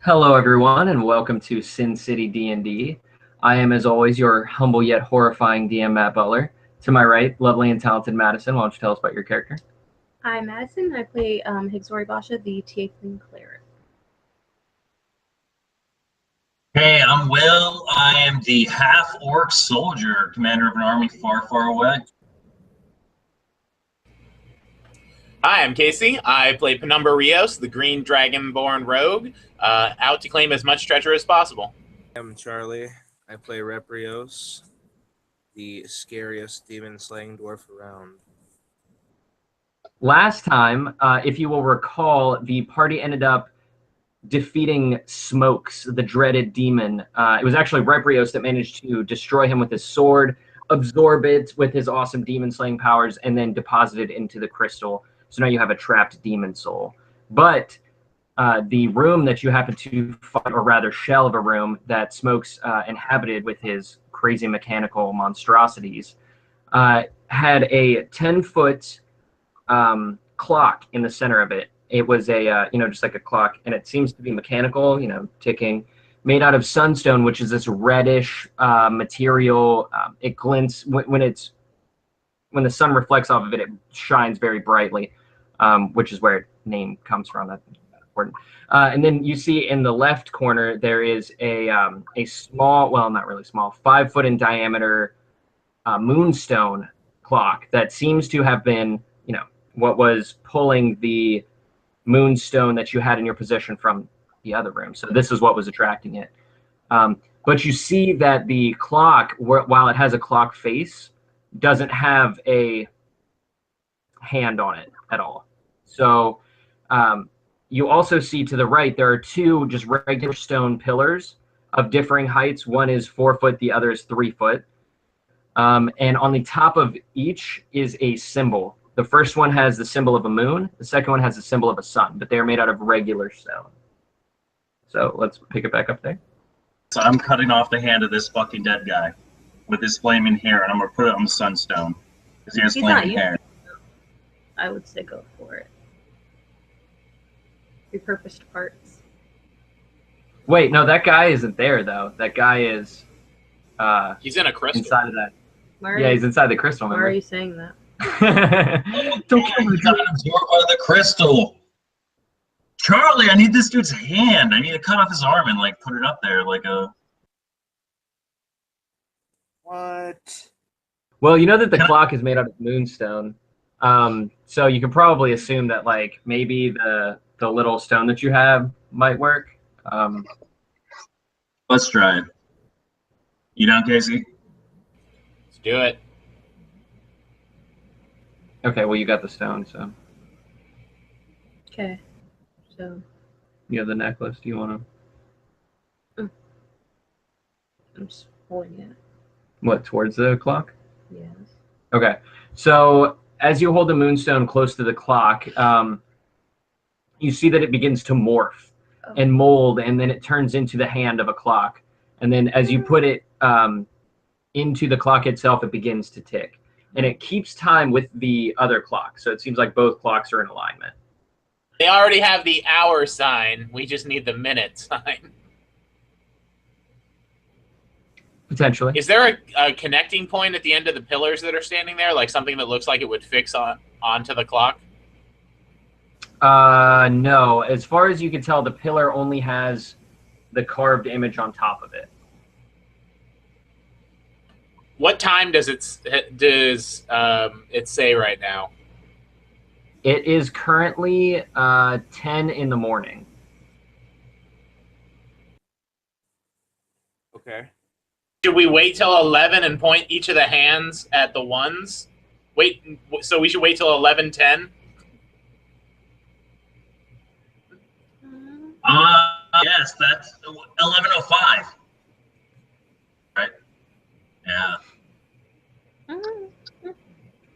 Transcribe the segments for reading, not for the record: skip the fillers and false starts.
Hello, everyone, and welcome to Cin City D&D. I am, as always, your humble yet horrifying DM, Matt Butler. To my right, lovely and talented Madison. Why don't you tell us about your character? I'm Madison. I play Hixsori Basha, the Tiefling Cleric. Hey, I'm Will. I am the half-orc soldier, commander of an army far, far away. Hi, I'm Casey. I play Penumbra Rios, the green dragonborn rogue, out to claim as much treasure as possible. I'm Charlie. I play Reprious, the scariest demon-slaying dwarf around. Last time, if you will recall, the party ended up defeating Smokes, the dreaded demon. It was actually Reprios that managed to destroy him with his sword, absorb it with his awesome demon-slaying powers, and then deposit it into the crystal. So now you have a trapped demon soul. But the room that you happen to find, or rather shell of a room that Smokes inhabited with his crazy mechanical monstrosities, had a 10-foot clock in the center of it. It was a, just like a clock, and it seems to be mechanical, ticking, made out of sunstone, which is this reddish material. It glints when the sun reflects off of it. It shines very brightly, which is where its name comes from. That's important. And then you see in the left corner there is a small, well, not really small, 5-foot in diameter moonstone clock that seems to have been, what was pulling the moonstone that you had in your possession from the other room. So this is what was attracting it. But you see that the clock, while it has a clock face, doesn't have a hand on it at all. So you also see to the right there are two just regular stone pillars of differing heights. One is 4 foot, the other is 3 foot. And on the top of each is a symbol. The first one has the symbol of a moon. The second one has the symbol of a sun, but they are made out of regular stone. So let's pick it back up there. So I'm cutting off the hand of this fucking dead guy with his flaming hair, and I'm going to put it on the sunstone because he has flaming hair. I would say go for it. Repurposed parts. Wait, no, that guy isn't there, though. That guy is... he's in a crystal. Inside of that. Yeah, he's inside the crystal. Why are you saying that? Don't kill me. He's got absorbed by the crystal. Charlie, I need this dude's hand. I need to cut off his arm and put it up there like a. What? Well, you know that the clock is made out of moonstone, so you can probably assume that maybe the little stone that you have might work. Let's try it. You down, Casey? Let's do it. Okay, well, you got the stone, so. Okay, so. You have the necklace. Do you want to? I'm just holding it. What, towards the clock? Yes. Okay, so as you hold the moonstone close to the clock, you see that it begins to morph and mold, and then it turns into the hand of a clock. And then as you put it into the clock itself, it begins to tick. And it keeps time with the other clock. So it seems like both clocks are in alignment. They already have the hour sign. We just need the minute sign. Potentially. Is there a connecting point at the end of the pillars that are standing there? Like something that looks like it would fix onto the clock? No. As far as you can tell, the pillar only has the carved image on top of it. What time does it say right now? It is currently 10 in the morning. Okay. Should we wait till 11 and point each of the hands at the ones? So we should wait till 11:10? Yes, that's 11:05. Right? Yeah.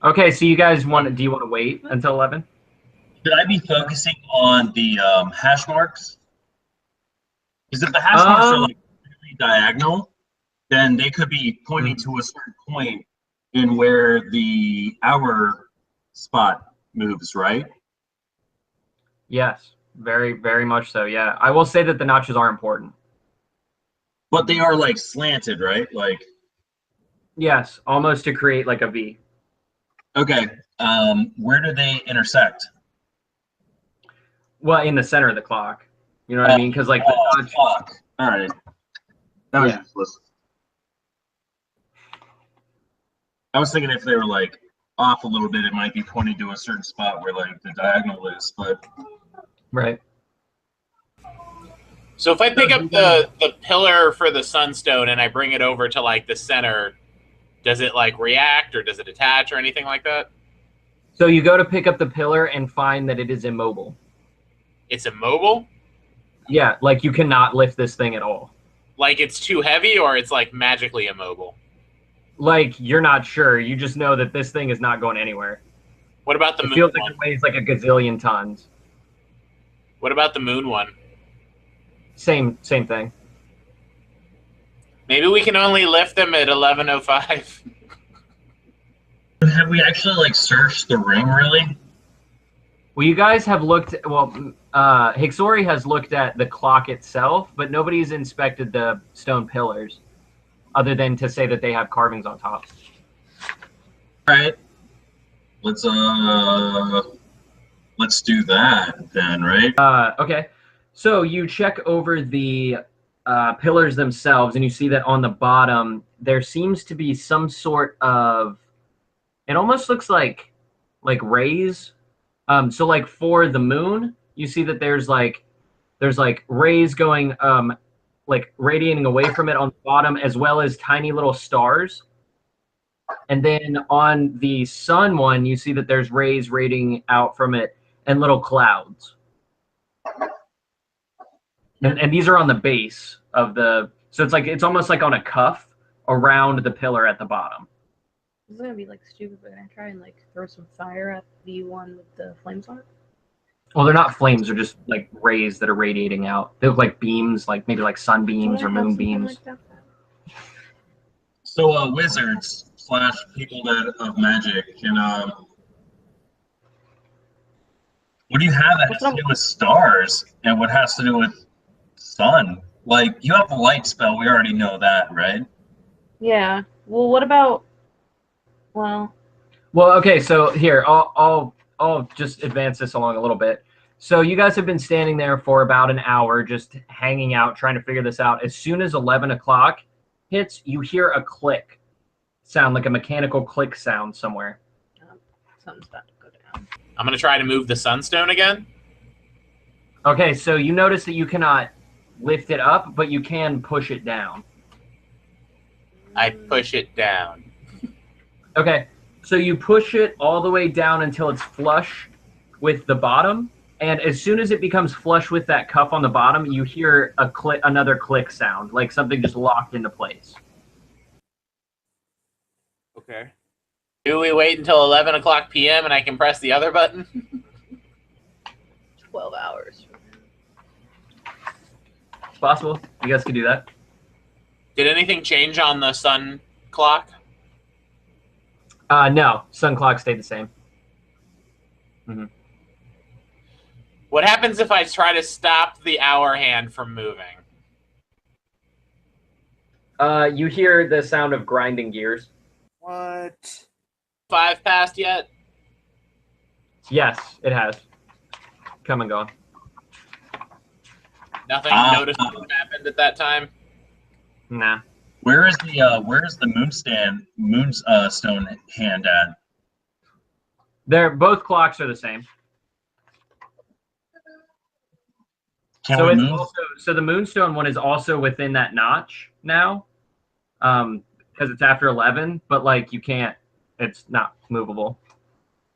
Okay, so you guys do you want to wait until 11? Should I be focusing on the hash marks? Because if the hash marks are really diagonal, then they could be pointing to a certain point in where the hour spot moves, right? Yes. Very, very much so. Yeah, I will say that the notches are important. But they are like slanted, right? Like, Yes, almost to create like a V. okay. Where do they intersect? Well, in the center of the clock. You know what I mean? Because like the notch. Fuck. All right. That was Yeah. useless. I was thinking if they were like off a little bit, it might be pointing to a certain spot where like the diagonal is, but Right. So if I pick up the pillar for the sunstone and I bring it over to like the center, does it like react or does it attach or anything like that? So you go to pick up the pillar and find that it is immobile. It's immobile? Yeah, like you cannot lift this thing at all. Like it's too heavy or it's like magically immobile? Like you're not sure. You just know that this thing is not going anywhere. What about the It moon feels one? like it weighs like a gazillion tons. What about the moon one? Same thing. Maybe we can only lift them at 11:05. have we actually like searched the room really? Well, you guys have looked. Well, Hixsori has looked at the clock itself, but nobody's inspected the stone pillars, other than to say that they have carvings on top. All right. Let's do that then, right? Okay. So you check over the pillars themselves, and you see that on the bottom there seems to be some sort of. It almost looks like rays. So like for the moon, you see that there's like rays going like radiating away from it on the bottom, as well as tiny little stars. And then on the sun one, you see that there's rays radiating out from it and little clouds. And these are on the base of the. So it's almost like on a cuff around the pillar at the bottom. This is gonna be like stupid, but I'm gonna try and like throw some fire at the one with the flames on it. Well, they're not flames; they're just like rays that are radiating out. They look like beams, like maybe like sunbeams or moonbeams. Like So wizards / people that of magic can what do you have that has to do with stars and what has to do with sun? Like you have a light spell, we already know that, right? Yeah. Well, what about? Well, Okay. So here, I'll just advance this along a little bit. So you guys have been standing there for about an hour, just hanging out, trying to figure this out. As soon as 11 o'clock hits, you hear a click sound, like a mechanical click sound somewhere. something's about to go down. I'm going to try to move the sunstone again. Okay, so you notice that you cannot lift it up, but you can push it down. I push it down. Okay, so you push it all the way down until it's flush with the bottom, and as soon as it becomes flush with that cuff on the bottom, you hear a click, another click sound, like something just locked into place. Okay. Do we wait until 11 o'clock p.m. and I can press the other button? 12 hours. It's possible. You guys could do that. Did anything change on the sun clock? No, sun clock stayed the same. Mm-hmm. What happens if I try to stop the hour hand from moving? You hear the sound of grinding gears. What? 5 passed yet? Yes, it has. Come and gone. Nothing noticeable happened at that time? Nah. Where is the stone hand at? They're both clocks are the same. Can So we it's move? also, so the moonstone one is also within that notch now, because it's after 11. But like you can't, it's not movable.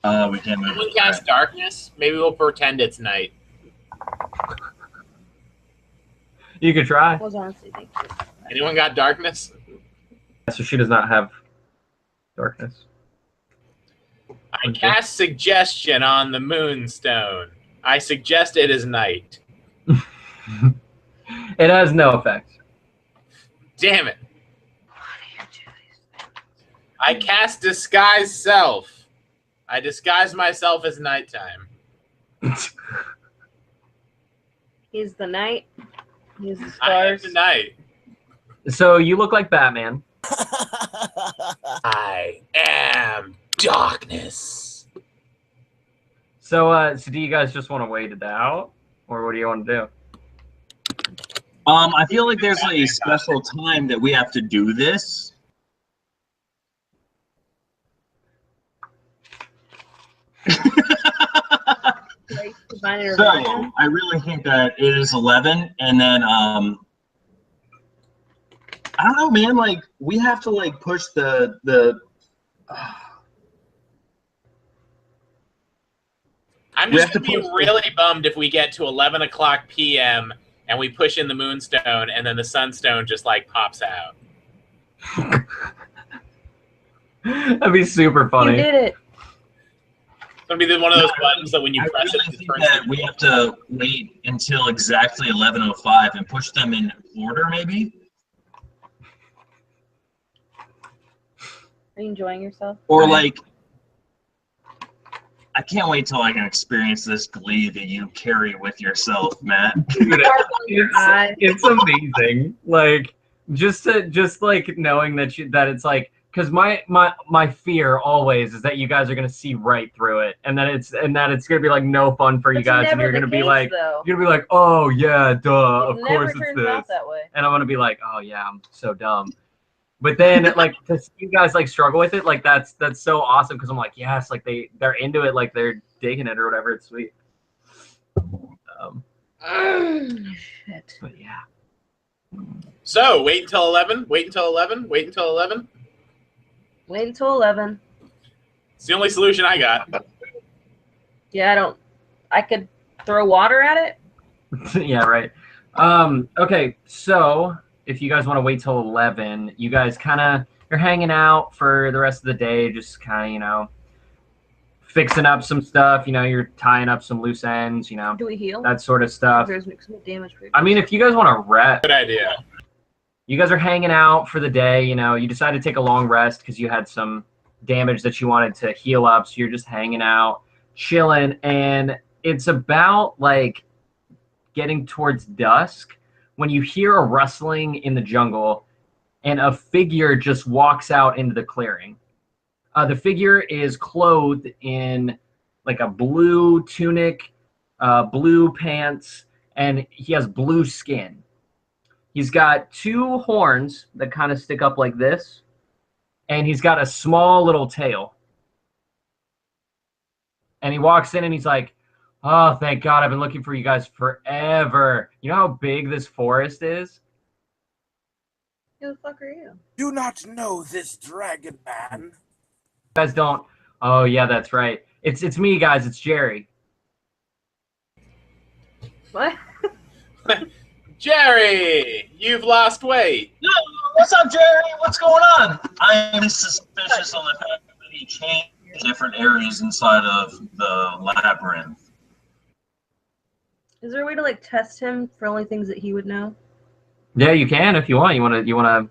We can't move. Can we cast darkness? Maybe we'll pretend it's night. You could try. I was honestly thinking. Anyone got darkness? So she does not have darkness. I cast suggestion on the moonstone. I suggest it is night. It has no effect. Damn it. I cast disguise self. I disguise myself as nighttime. He's the night. He's the I am stars. the night. So you look like Batman. I am darkness. So do you guys just want to wait it out, or what do you want to do? I feel like there's a special time that we have to do this. Like, divine So intervention. I really think that it is 11, and then I don't know, man. Like we have to like push the. I'm We just have gonna to be push- really bummed if we get to 11 o'clock p.m. and we push in the moonstone and then the sunstone just like pops out. That'd be super You funny. did it. It's gonna be one of those No, buttons that when you I press really it, it think turns that to we have to wait until exactly 11:05 and push them in order, maybe, Are you enjoying yourself? or like. I can't wait till I can experience this glee that you carry with yourself, Matt. It's amazing. Like just like knowing that it's like, because my fear always is that you guys are gonna see right through it, and that it's gonna be like no fun for you guys, and you're gonna be like, oh yeah, duh, of course it's turns out this, that way. and I'm gonna be like, oh yeah, I'm so dumb. But then, like, to see you guys like struggle with it, like that's so awesome, because I'm like, yes, like they're into it, like they're digging it or whatever. It's sweet. Shit. But yeah. So wait until 11. Wait until 11. Wait until 11. Wait until 11. It's the only solution I got. Yeah, I could throw water at it. Yeah, right. Okay, so if you guys want to wait till 11, you guys you're hanging out for the rest of the day, just kind of, fixing up some stuff, you're tying up some loose ends, Do we heal? that sort of stuff. There's some damage. I mean, if you guys want to rest, Good idea. you guys are hanging out for the day, you decide to take a long rest because you had some damage that you wanted to heal up, so you're just hanging out, chilling, and it's about like getting towards dusk when you hear a rustling in the jungle and a figure just walks out into the clearing. The figure is clothed in like a blue tunic, blue pants, and he has blue skin. He's got two horns that kind of stick up like this, and he's got a small little tail. And he walks in and he's like, oh, thank God, I've been looking for you guys forever. You know how big this forest is? Who the fuck are you? Do not know this dragon man. You guys don't. Oh, yeah, that's right. It's me, guys. It's Jerry. What? Jerry, you've lost weight. Yo, what's up, Jerry? What's going on? I am suspicious of the fact that he changed different areas inside of the labyrinth. Is there a way to like test him for only things that he would know? Yeah, you can if you want. You want to.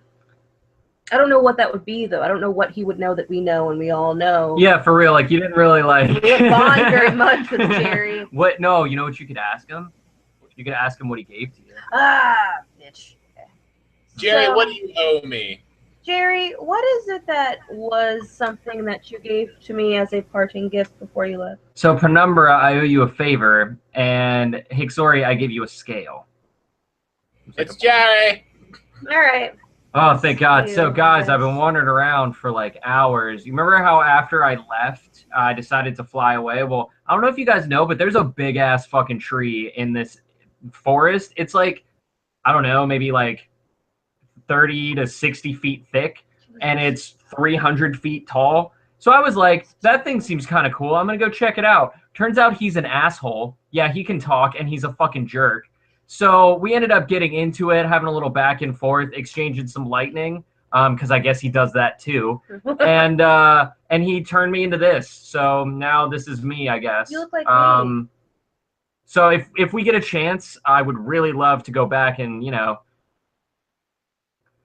I don't know what that would be though. I don't know what he would know that we know and we all know. Yeah, for real. Like, you didn't really like. We didn't bond very much with Jerry. What? No, you know what you could ask him? You could ask him what he gave to you. Ah, bitch. Jerry, So- what do you owe me? Jerry, what is it that was something that you gave to me as a parting gift before you left? So, Penumbra, I owe you a favor, and Hixsori, I give you a scale. It's Jerry. All right. Oh, thank God. So, Ew, guys, I've nice. been wandering around for like hours. You remember how after I left, I decided to fly away? Well, I don't know if you guys know, but there's a big-ass fucking tree in this forest. It's like, I don't know, maybe like 30 to 60 feet thick, and it's 300 feet tall. So I was like, that thing seems kind of cool. I'm going to go check it out. Turns out he's an asshole. Yeah, he can talk, and he's a fucking jerk. So we ended up getting into it, having a little back and forth, exchanging some lightning, because I guess he does that too. And he turned me into this. So now this is me, I guess. You look like me. So if we get a chance, I would really love to go back and,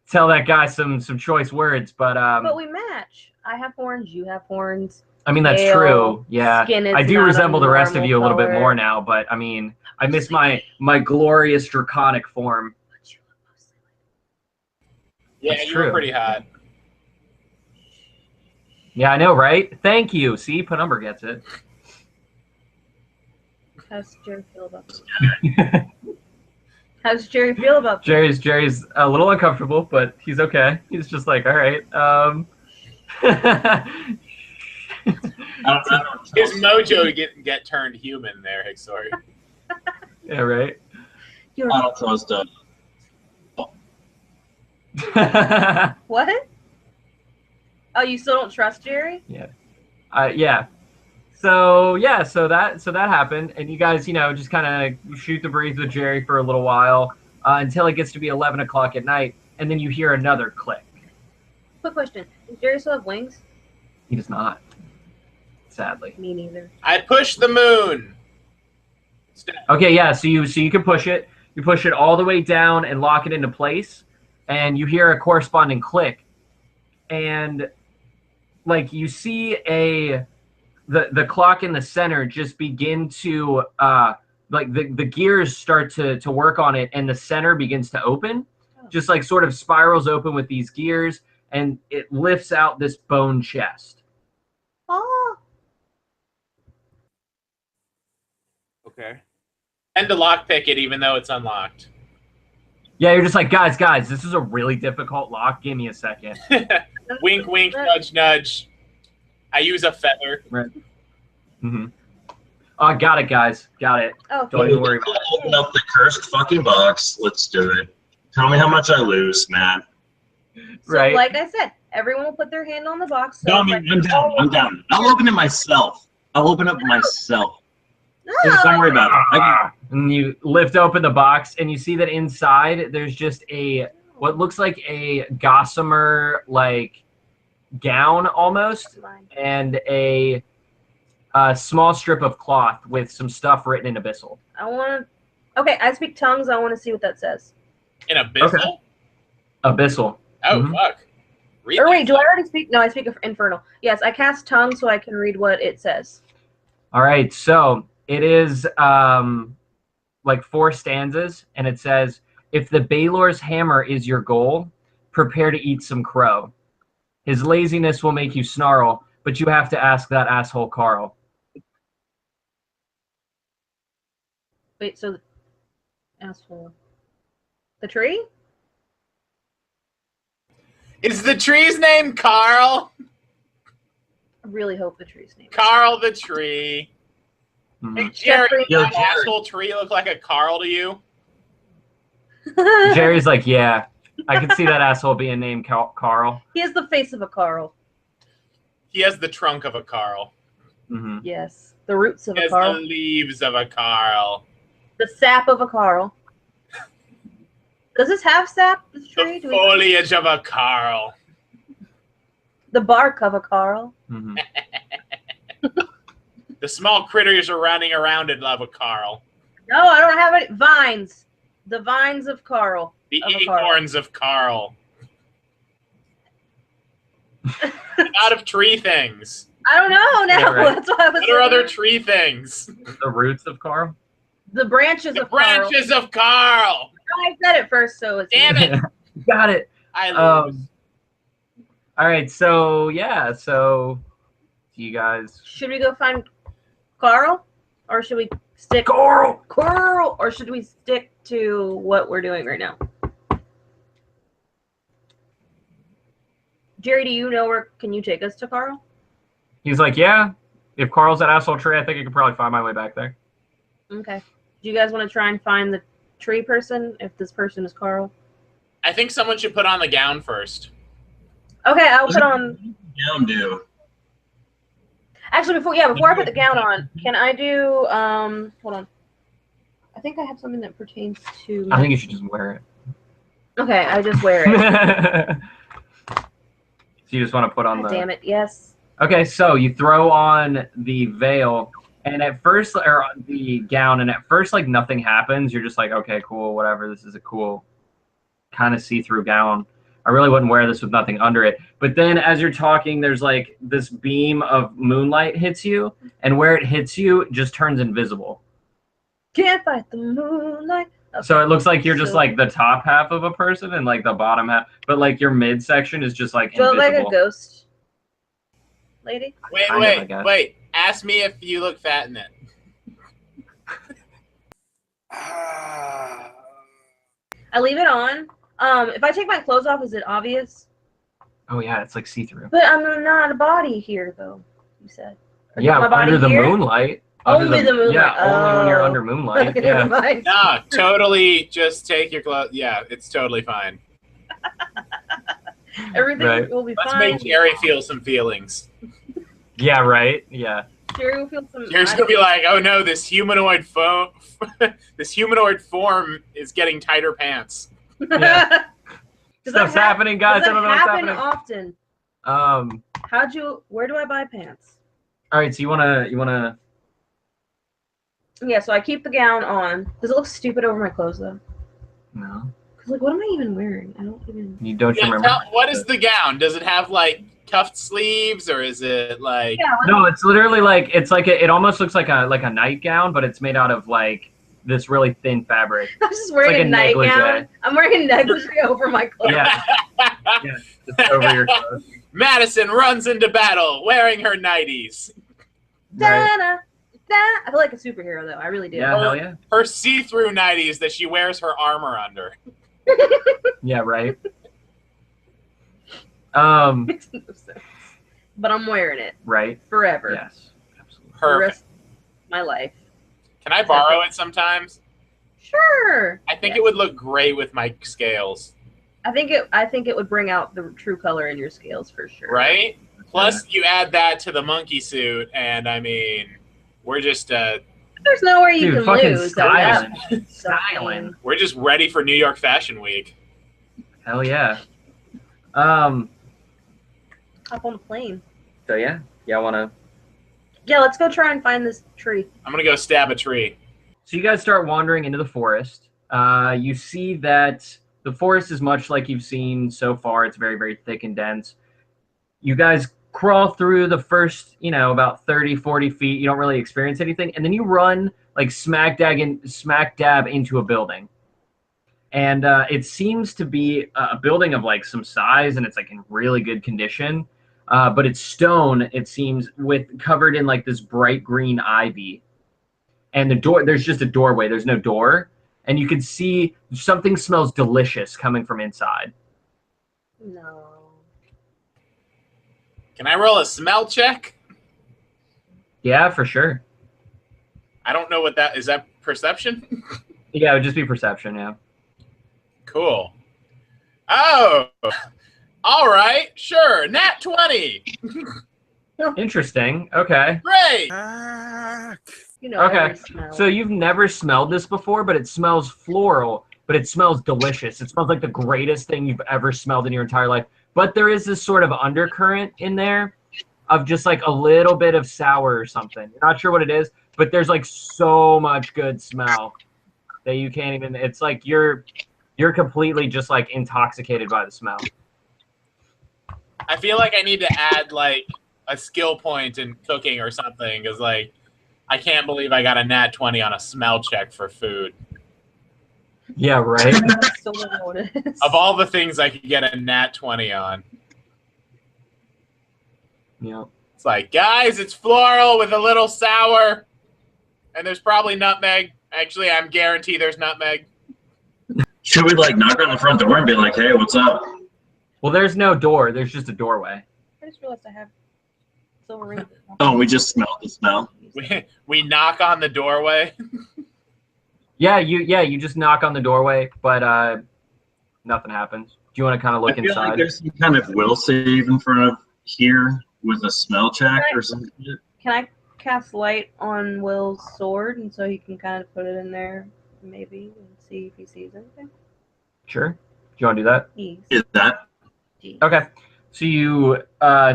tell that guy some choice words. But But we match. I have horns. You have horns. I mean, that's pale true. Yeah, skin is I do not a resemble the rest of normal you a little bit color. more now, but I mean, I miss my glorious draconic form. Yeah, That's you were true. pretty hot. Yeah, I know, right? Thank you. See, Penumbra gets it. How's Jerry feel about this? How's Jerry feel about this? Jerry's a little uncomfortable, but he's okay. He's just like, all right. His mojo get turned human there, Hixsori. Yeah, right. You're I don't trust him. what? Oh, you still don't trust Jerry? Yeah. Yeah. So that happened, and you guys, just kind of shoot the breeze with Jerry for a little while until it gets to be 11 o'clock at night, and then you hear another click. Quick question: does Jerry still have wings? He does not, sadly. Me neither. I pushed the moon. Okay, yeah. So you can push it. You push it all the way down and lock it into place, and you hear a corresponding click, and like you see the clock in the center just begin to like the gears start to work on it, and the center begins to open, just like sort of spirals open with these gears, and it lifts out this bone chest. Oh. Okay. And to lockpick it even though it's unlocked. Yeah, you're just like, guys, this is a really difficult lock. Give me a second. Wink, wink, nudge, nudge. I use a feather. Right. Mm-hmm. Oh, got it, guys. Got it. Oh, Don't even worry about it. Open up the cursed fucking box. Let's do it. Tell me how much I lose, man. So, Right. like I said, everyone will put their hand on the box. So No, I mean, I'm down. I'll open it myself. I'll open up myself. Just don't worry about it. And you lift open the box, and you see that inside there's just what looks like a gossamer like gown almost, and a small strip of cloth with some stuff written in abyssal. Okay, I speak tongues. I want to see what that says. In abyssal? Okay. Abyssal. Oh, Mhm. fuck. Read Or wait, that. do I already speak? No, I speak infernal. Yes, I cast tongue so I can read what it says. All right, so it is like 4 stanzas, and it says, "If the Baylor's hammer is your goal, prepare to eat some crow. His laziness will make you snarl, but you have to ask that asshole Carl." Wait, so asshole. The tree? Is the tree's name Carl? I really hope the tree's name. Carl the tree. Mhm. Hey, Jerry, Jeffrey. does that asshole tree look like a Carl to you? Jerry's like, yeah, I can see that asshole being named Carl. He has the face of a Carl. He has the trunk of a Carl. Hmm. Yes, the roots of He a has Carl. the leaves of a Carl. The sap of a Carl. Does this have sap? This tree? The foliage of a Carl. The bark of a Carl. Hmm. The small critters are running around and love a Carl. No, I don't have any vines. The vines of Carl. The Of a Carl. acorns of Carl. Out of tree things. I don't know now. Yeah, right. That's what I was What are thinking. other tree things? The roots of Carl. The branches The of Carl. branches of Carl. I said it first, so it's Damn it. Got it. I lose. All right, so yeah, so you guys. Should we go find Carl, or should we stick Carl. or should we stick to what we're doing right now? Jerry, do you know where? Can you take us to Carl? He's like, yeah. If Carl's that asshole tree, I think I could probably find my way back there. Okay. Do you guys want to try and find the tree person? If this person is Carl. I think someone should put on the gown first. Okay, I'll put on. Down, dude. Actually, before I put the gown on, can I do? Hold on. I think I have something that pertains to. I think you should just wear Okay, I just wear it. it. So you just want to put on God the. damn it! Yes. Okay, so you throw on the veil, and at first, or the gown, and at first, like nothing happens. You're just like, okay, cool, whatever. This is a cool, kind of see-through gown. I really wouldn't wear this with nothing under it. But then as you're talking, there's like this beam of moonlight hits you, and where it hits you, it just turns invisible. Can't fight the moonlight. Okay. So it looks like you're just like the top half of a person and like the bottom half, but like your midsection is just like Do you look invisible. like a ghost lady? Wait. Ask me if you look fat in it. I leave it on. If I take my clothes off, is it obvious? Oh yeah, it's like see-through. But I'm not a body here, though. You said. Yeah, my body under the here? moonlight. Only the moonlight. Yeah, only when you're Oh. under moonlight. Okay, Yeah. never mind. No, totally. Just take your clothes. Yeah, it's totally fine. Everything Right. will be Let's fine. make Jerry feel some feelings. Yeah, right. Yeah. Jerry will feel some. Jerry's gonna be like, "Oh no, this humanoid this humanoid form is getting tighter pants." Yeah. Does Stuff's happening, guys. Does I don't that know what's happen happening. often? Where do I buy pants? All right. So you wanna. Yeah, so I keep the gown on. Does it look stupid over my clothes though? No. Cause like, what am I even wearing? I don't even. You don't Yeah, remember. what is the gown? Does it have like cuffed sleeves, or is it like? Yeah. No, it's literally like it almost looks like a nightgown, but it's made out of like this really thin fabric. I'm just wearing like a a nightgown. negligee. I'm wearing a negligee over my clothes. Yeah. Yeah. Just over your clothes. Madison runs into battle wearing her nighties. Right. Da-da, da. I feel like a superhero though. I really do. Yeah. Hell yeah. Her see-through nighties that she wears her armor under. Yeah. Right. Makes no sense. But I'm wearing it Right. forever. Yes. Absolutely. For the Perfect. rest of my life. Can I borrow it sometimes? Sure. I think Yeah. it would look great with my scales. I think it would bring out the true color in your scales for sure. Right? Plus, you add that to the monkey suit, and I mean, we're just There's nowhere you Dude, can fucking lose. styling. Styling. we're just ready for New York Fashion Week. Hell yeah. Hop on the plane. So yeah, wanna. Yeah, let's go try and find this tree. I'm gonna go stab a tree. So you guys start wandering into the forest. You see that the forest is much like you've seen so far. It's very, very thick and dense. You guys crawl through the first, about 30, 40 feet. You don't really experience anything. And then you run like smack dab into a building. And it seems to be a building of like some size, and it's like in really good condition. But it's stone, it seems, covered in like this bright green ivy. And there's just a doorway. There's no door. And you can see something smells delicious coming from inside. No. Can I roll a smell check? Yeah, for sure. I don't know what that is. That perception? Yeah, it would just be perception, yeah. Cool. Oh, all right, sure. Nat 20. Interesting. Okay. Great. You know, Okay. every smell. So you've never smelled this before, but it smells floral, but it smells delicious. It smells like the greatest thing you've ever smelled in your entire life. But there is this sort of undercurrent in there of just like a little bit of sour or something. You're not sure what it is, but there's like so much good smell that you can't even, it's like you're completely just like intoxicated by the smell. I feel like I need to add like a skill point in cooking or something, because like I can't believe I got a nat 20 on a smell check for food. Yeah, right? Still don't know what it is. Of all the things I could get a nat 20 on. Yeah. It's like, guys, it's floral with a little sour. And there's probably nutmeg. Actually, I'm guaranteed there's nutmeg. Should we like knock on the front door and be like, "Hey, what's up?" Well, there's no door. There's just a doorway. I just realized I have silver rings. Oh, we just smelled the smell. We knock on the doorway. Yeah, you just knock on the doorway, but nothing happens. Do you want to kind of look I feel like inside? there's some kind of will save in front of here with a smell check or something. Can I cast light on Will's sword, and so he can kind of put it in there, maybe, and see if he sees anything? Sure. Do you want to do that? Yes. Is that? Okay. So you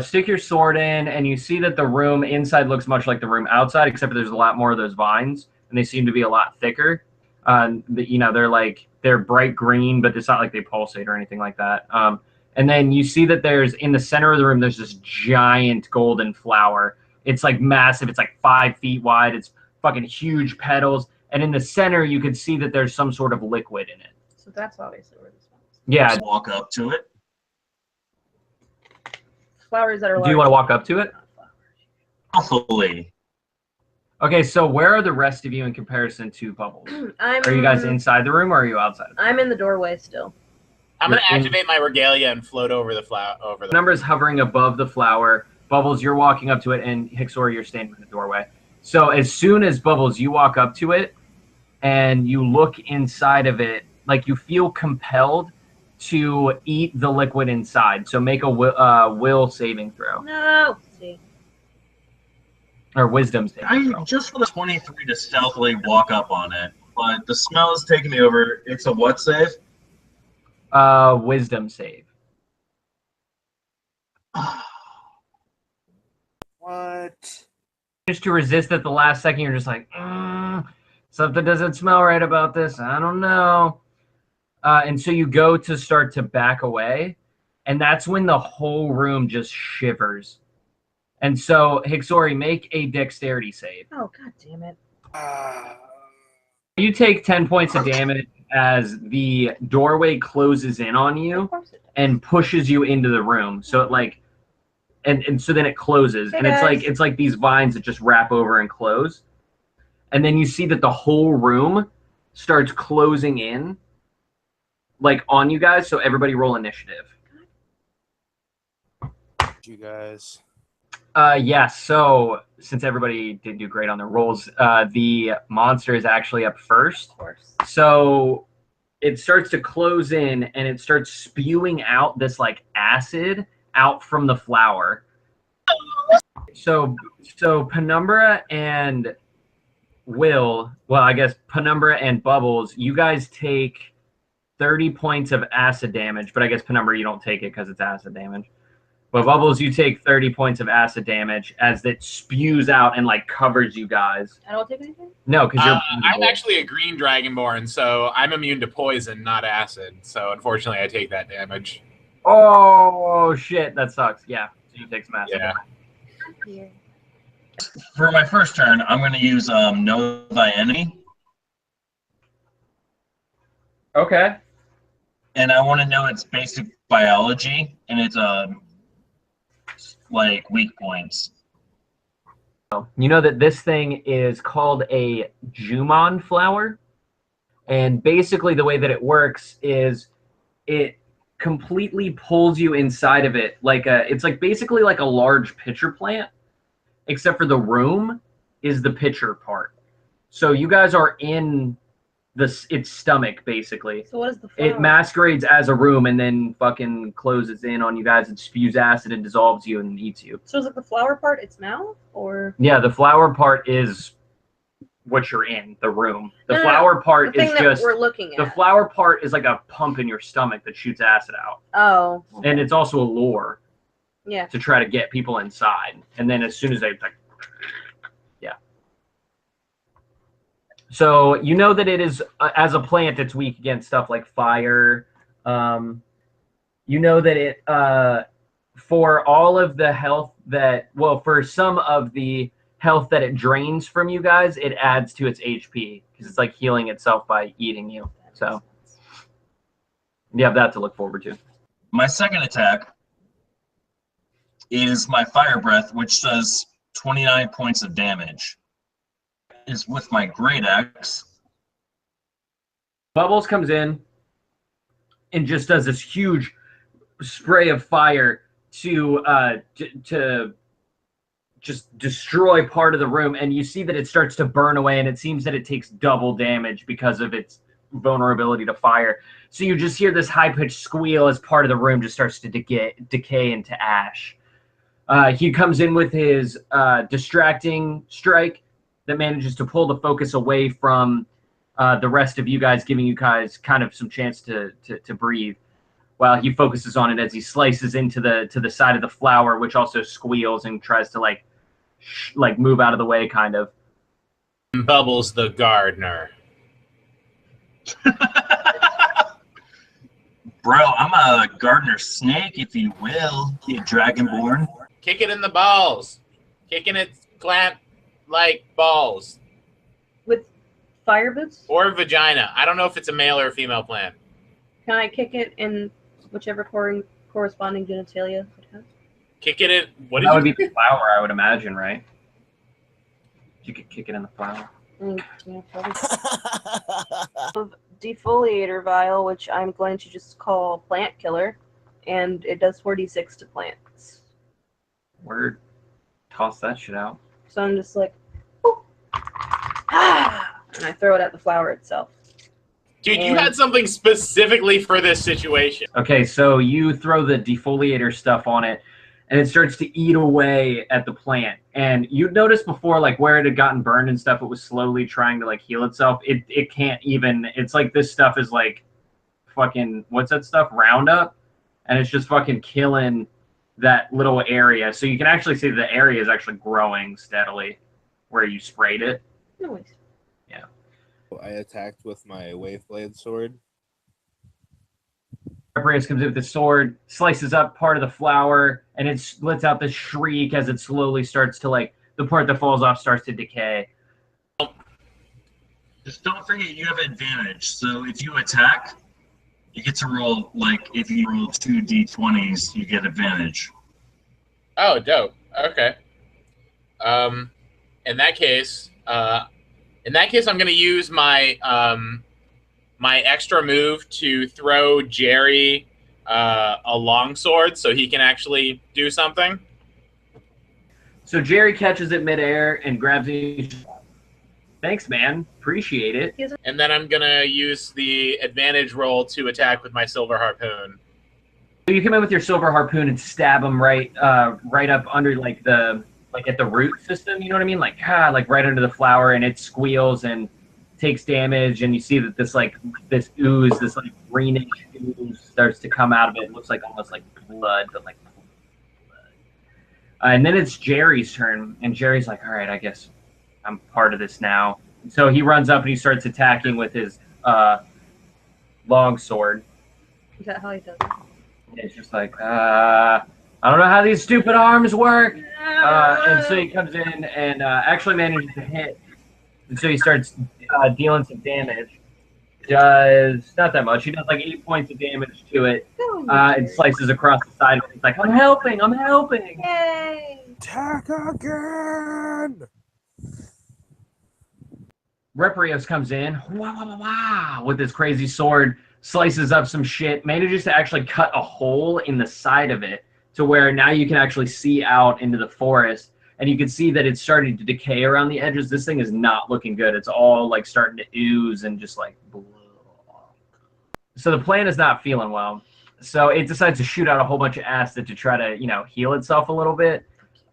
stick your sword in, and you see that the room inside looks much like the room outside, except for there's a lot more of those vines, and they seem to be a lot thicker. They're bright green, but it's not like they pulsate or anything like that. And then you see that there's, in the center of the room, there's this giant golden flower. It's like massive. It's like 5 feet wide. It's fucking huge petals. And in the center, you can see that there's some sort of liquid in it. So that's obviously where this one is. Yeah. Just walk up to it. Flowers that are large. Do you want to walk up to it? Hopefully. Okay, so where are the rest of you in comparison to Bubbles? Are Are you guys inside the room or are you outside? I'm in the doorway still. I'm gonna activate my regalia and float over the flower. Number's hovering above the flower. Bubbles, you're walking up to it, and Hixsori, you're standing in the doorway. So as soon as Bubbles, you walk up to it, and you look inside of it, like you feel compelled to eat the liquid inside. So make a will saving throw. No. Let's see. Or wisdom saving throw. I just for the 23 to stealthily walk up on it, but the smell is taking me over. It's a what save? Wisdom save. What? Just to resist at the last second, you're just like, something doesn't smell right about this. I don't know. And so you go to start to back away, and that's when the whole room just shivers. And so, Hixsori, make a dexterity save. Oh, god damn it. You take 10 points of damage as the doorway closes in on you Of course it does. and pushes you into the room. So it like, and so then it closes, Hey, and guys. it's like these vines that just wrap over and close. And then you see that the whole room starts closing in, like on you guys. So everybody roll initiative. You guys. Yes. So since everybody did do great on their rolls, the monster is actually up first. Of course. So it starts to close in, and it starts spewing out this like acid out from the flower. So Penumbra and I guess Penumbra and Bubbles, you guys take 30 points of acid damage, but I guess Penumbra, you don't take it because it's acid damage. But Bubbles, you take 30 points of acid damage as it spews out and like covers you guys. I don't take anything? No, because you're. I'm actually a green dragonborn, so I'm immune to poison, not acid. So unfortunately, I take that damage. Oh shit, that sucks. Yeah, so you take some acid. Yeah. Here. For my first turn, I'm going to use Know Thy Enemy, Okay. and I want to know its basic biology and its like weak points. You know that this thing is called a Jumon flower, and basically the way that it works is it completely pulls you inside of it it's like basically like a large pitcher plant, except for the room is the pitcher part. So you guys are in its stomach basically. So what is the flower? It masquerades as a room and then fucking closes in on you guys and spews acid and dissolves you and eats you. So is it the flower part its mouth? Or Yeah, the flower part is what you're in, the room. The No, flower part the thing is that just we're looking the at. flower part is like a pump in your stomach that shoots acid out. Oh. Okay. And it's also a lure Yeah. to try to get people inside. And then as soon as they like So you know that it is, as a plant, it's weak against stuff like fire. You know that it, for all of the health that, for some of the health that it drains from you guys, it adds to its HP because it's like healing itself by eating you. So you have that to look forward to. My second attack is my Fire Breath, which does 29 points of damage. Is with my Great Axe. Bubbles comes in and just does this huge spray of fire to just destroy part of the room, and you see that it starts to burn away, and it seems that it takes double damage because of its vulnerability to fire. So you just hear this high-pitched squeal as part of the room just starts to decay into ash. He comes in with his distracting strike that manages to pull the focus away from the rest of you guys, giving you guys kind of some chance to breathe, while he focuses on it as he slices into the side of the flower, which also squeals and tries to like move out of the way, kind of. Bubbles the gardener. Bro, I'm a gardener snake, if you will, you dragonborn. Kick it in the balls. Kicking its clamp-like balls. With fire boots? Or vagina. I don't know if it's a male or a female plant. Can I kick it in whichever corresponding genitalia it has? Kick it in. What That would did be the flower, I would imagine, right? You could kick it in the flower. Defoliator vial, which I'm going to just call plant killer, and it does 4d6 to plants. Word. Toss that shit out. So I'm just like, oh. And I throw it at the flower itself. Dude, you had something specifically for this situation. Okay, so you throw the defoliator stuff on it, and it starts to eat away at the plant. And you'd noticed before, like, where it had gotten burned and stuff, it was slowly trying to, like, heal itself. It can't even... It's like this stuff is, like, fucking... What's that stuff? Roundup? And it's just fucking killing that little area. So you can actually see the area is actually growing steadily where you sprayed it. Noise. Yeah. I attacked with my Waveblade sword. Reprious comes in with the sword, slices up part of the flower, and it lets out this shriek as it slowly starts to, like, the part that falls off starts to decay. Just don't forget you have advantage. So if you attack, you get to roll, like, if you roll 2 d20s, you get advantage. Oh, dope. Okay. In that case, I'm going to use my my extra move to throw Jerry a longsword so he can actually do something. So Jerry catches it midair and grabs it. Thanks, man. Appreciate it. And then I'm going to use the advantage roll to attack with my silver harpoon. So you come in with your silver harpoon and stab him right up under, like, at the root system, you know what I mean? Like right under the flower, and it squeals and takes damage, and you see that this ooze, this like greenish ooze starts to come out of it. It looks like almost like blood, but like blood. And then it's Jerry's turn, and Jerry's like, all right, I guess I'm part of this now. So he runs up and he starts attacking with his long sword. Is that how he does it? And it's just like, I don't know how these stupid arms work. And so he comes in and actually manages to hit. And so he starts dealing some damage. Does not that much. He does like 8 points of damage to it. And slices across the side. He's like, I'm helping. Yay! Attack again! Reprious comes in, with his crazy sword, slices up some shit, manages to actually cut a hole in the side of it to where now you can actually see out into the forest, and you can see that it's starting to decay around the edges. This thing is not looking good. It's all like starting to ooze and just like blah. So the plant is not feeling well. So it decides to shoot out a whole bunch of acid to try to, heal itself a little bit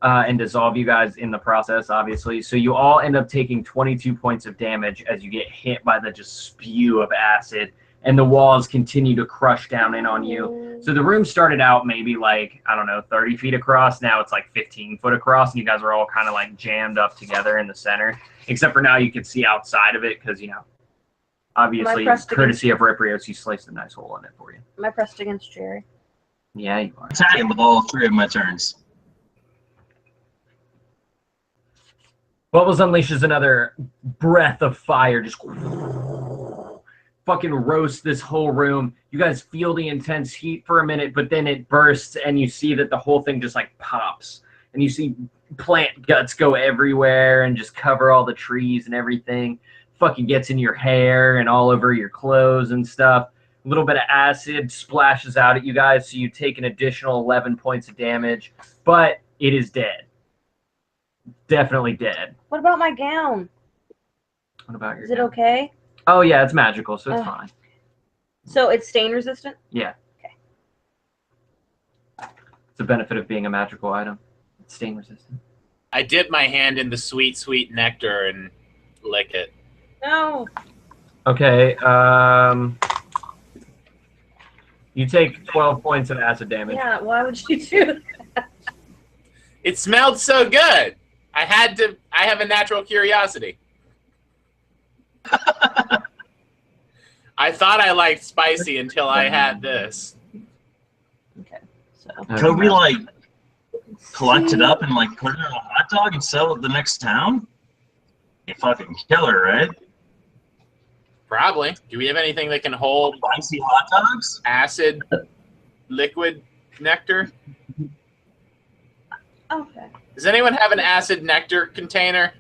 and dissolve you guys in the process, obviously. So you all end up taking 22 points of damage as you get hit by the just spew of acid, and the walls continue to crush down in on you. So the room started out maybe like, 30 feet across. Now it's like 15 foot across, and you guys are all kind of like jammed up together in the center. Except for now you can see outside of it because, obviously, courtesy of Reprious, he sliced a nice hole in it for you. Am I pressed against Jerry? Yeah, you are. Attacking with all 3 of my turns. Bubbles unleashes another breath of fire, just fucking roast this whole room. You guys feel the intense heat for a minute, but then it bursts, and you see that the whole thing just like pops, and you see plant guts go everywhere and just cover all the trees and everything. Fucking gets in your hair and all over your clothes and stuff. A little bit of acid splashes out at you guys, so you take an additional 11 points of damage, but it is dead. Definitely dead. What about my gown? What about your Is it gown? okay? Oh yeah, it's magical, so it's fine. So it's stain resistant? Yeah. Okay. It's a benefit of being a magical item. It's stain resistant. I dip my hand in the sweet, sweet nectar and lick it. No. Okay, you take 12 points of acid damage. Yeah, why would you do that? It smelled so good. I have a natural curiosity. I thought I liked spicy until I had this. Okay. So. Could we like collect it up and like put it in a hot dog and sell it the next town? You fucking killer, right? Probably. Do we have anything that can hold Spicy hot dogs? acid liquid nectar? Okay. Does anyone have an acid nectar container?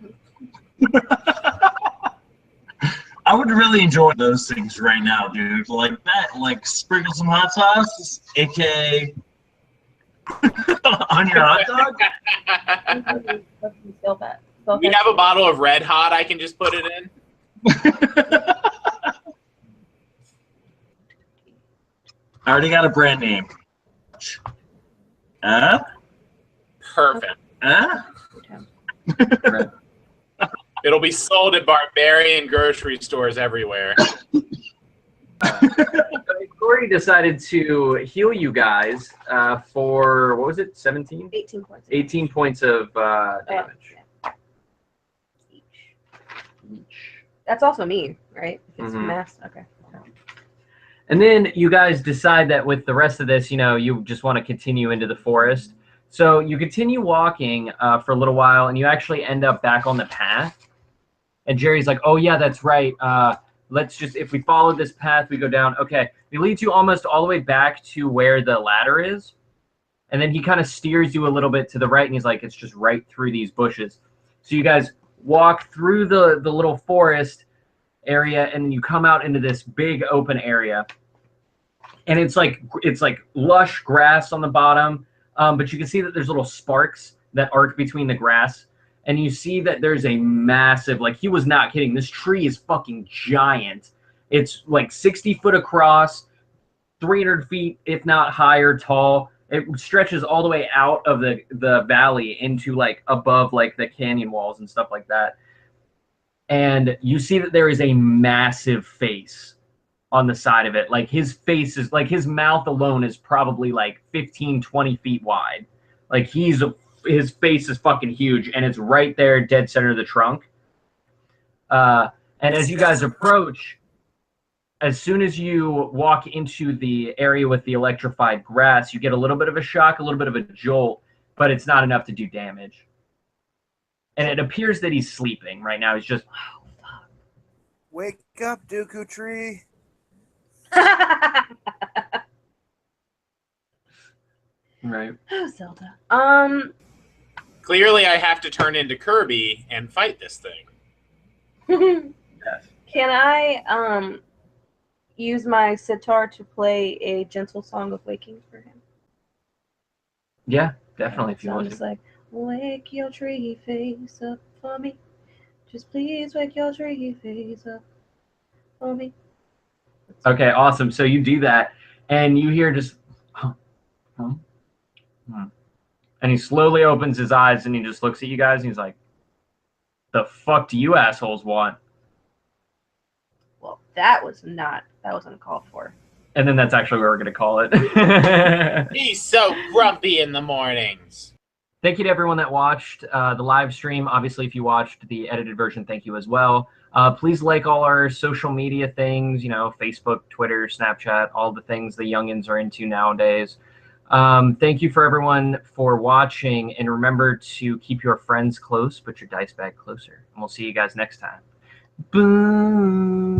I would really enjoy those things right now, dude. Like that, like sprinkle some hot sauce, aka on your hot dog. We have a bottle of Red Hot I can just put it in. I already got a brand name. Perfect. Right. It'll be sold at barbarian grocery stores everywhere. Corey decided to heal you guys for, what was it, 17? 18 points. 18 points of damage. Yeah. Each. That's also me, right? If it's Mhm. mass. Okay. And then you guys decide that with the rest of this, you just want to continue into the forest. So you continue walking for a little while, and you actually end up back on the path. And Jerry's like, oh, yeah, that's right. Let's just, if we follow this path, we go down. Okay. It leads you almost all the way back to where the ladder is. And then he kind of steers you a little bit to the right, and he's like, it's just right through these bushes. So you guys walk through the little forest area, and you come out into this big open area. And it's like lush grass on the bottom, but you can see that there's little sparks that arc between the grass. And you see that there's a massive, like, he was not kidding. This tree is fucking giant. It's like 60 foot across, 300 feet, if not higher, tall. It stretches all the way out of the valley into like above like the canyon walls and stuff like that. And you see that there is a massive face on the side of it. Like his face is like, his mouth alone is probably like 15, 20 feet wide. Like his face is fucking huge, and it's right there dead center of the trunk. And as you guys approach, as soon as you walk into the area with the electrified grass, you get a little bit of a shock, a little bit of a jolt, but it's not enough to do damage. And it appears that he's sleeping right now. He's just, Wake up, Dooku Tree. right. Oh, Zelda. Clearly, I have to turn into Kirby and fight this thing. Yes. Can I use my sitar to play a gentle song of waking for him? Yeah, definitely. If you So I'm want just to. like, wake your tree face up for me. Just please wake your tree face up for me. Okay, awesome. So you do that, and you hear just, and he slowly opens his eyes, and he just looks at you guys, and he's like, the fuck do you assholes want? Well, that was uncalled for. And then that's actually what we're going to call it. He's so grumpy in the mornings. Thank you to everyone that watched the live stream. Obviously, if you watched the edited version, thank you as well. Please like all our social media things, Facebook, Twitter, Snapchat, all the things the youngins are into nowadays. Thank you for everyone for watching, and remember to keep your friends close, but your dice bag closer. And we'll see you guys next time. Boom.